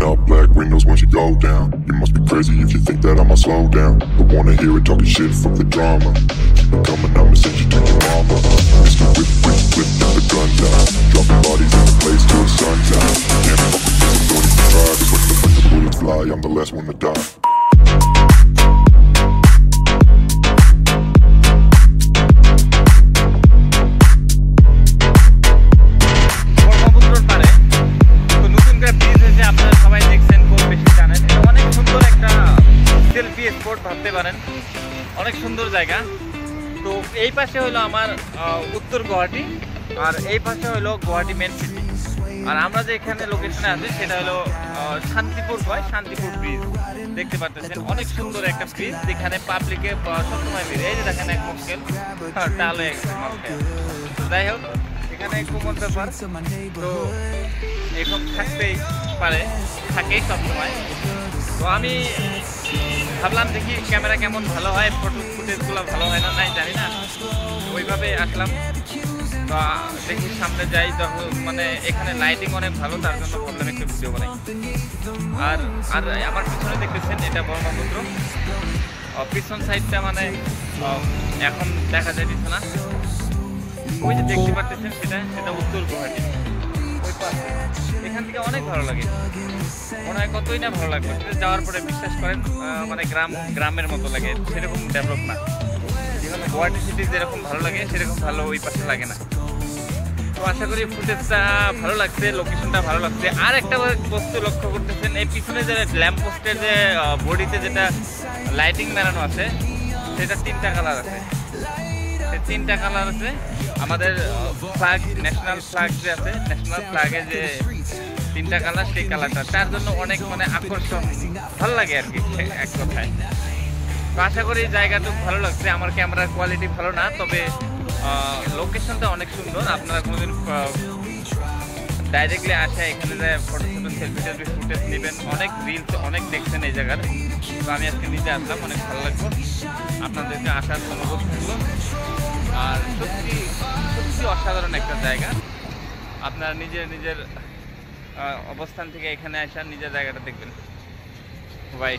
Rolling up black windows once you go down. You must be crazy if you think that I'ma slow down. I wanna hear it talking shit from the drama. Keep it coming, I'ma send you to your mama. Mr. Whip, whip, whip, get the guns out. Dropping bodies in the place till the sun's out. Can't fuck with me, so don't even try. Cause when the bullets fly, I'm the last one to die. ভাবতে পারেন অনেক সুন্দর জায়গা। তো এই পাশে হলো আমার উত্তর গুয়াহাটি, আর এই পাশে হলো গুয়াহাটি মেন সিটি। আর আমরা যে এখানে লোকেশনে আছি সেটা হলো শান্তিপুর শান্তিপুর ব্রিজ। দেখতে পাচ্ছেন অনেক সুন্দর একটা ব্রিজ, যেখানে পাবলিকে সবসময় ভিড়। এই যে দেখেন এক মক্কেল টালো এক মক্কেল। তো যাই হোক, এখানে কমন ব্যাপার, তো এরকম থাকতেই পারে, থাকেই সবসময়। তো আমি ভাবলাম দেখি ক্যামেরা কেমন ভালো হয়, ফটো ফুটেজগুলো ভালো হয় না নাই জানি না, ওইভাবে আসলাম। তো দেখি সামনে যাই, যখন মানে এখানে লাইটিং অনেক ভালো, তার জন্য ভাবলাম একটু ভিডিও বানাই। আর আর আমার পিছনে দেখতেছেন এটা ব্রহ্মপুত্র। পিছন সাইডটা মানে এখন দেখা যায় না, ওই যে দেখতে পাচ্ছেন সেটা উত্তর গুয়াহাটি। ওই পাশে এখান থেকে অনেক ভালো লাগে, মনে হয় কতই না ভালো লাগবে। যাওয়ার পরে বিশ্বাস করেন মানে গ্রামের মতো লাগে, সেরকম ডেভেলপ না। যেখানে গুয়াহাটি সিটি যেরকম ভালো লাগে সেরকম ভালো ওই পাশে লাগে না। তো আশা করি ফুটেজটা ভালো লাগছে, লোকেশনটা ভালো লাগছে। আর একটা বস্তু লক্ষ্য করতেছেন, এই পিছনে যে ল্যাম্প পোস্টের যে বডিতে যেটা লাইটিং মেলানো আছে, সেটা 3টা কালার আছে। সেই 3টা কালার আছে আমাদের ফ্ল্যাগ, ন্যাশনাল ফ্ল্যাগ যে আছে, ন্যাশনাল ফ্ল্যাগের যে 3টা কালার, সেই কালারটা তার জন্য অনেক মানে আকর্ষণ, ভালো লাগে আর কি এক কথায়। তো আশা করি জায়গাটা ভালো লাগছে। আমার ক্যামেরার কোয়ালিটি ভালো না, তবে লোকেশনটা অনেক সুন্দর। আপনারা কোনোদিন ডাইরেক্টলি আসে এখানে ফটো সেলফি ফুটেজ নেবেন, অনেক রিলস অনেক দেখছেন এই জায়গার। তো আমি আজকে নিজে আসলাম, অনেক ভালো লাগলো, আপনাদেরকে আসার অনুরোধ করলো। আর সত্যি সত্যি অসাধারণ একটা জায়গা। আপনারা নিজের অবস্থান থেকে এখানে আসার নিজের জায়গাটা দেখবেন। বাই।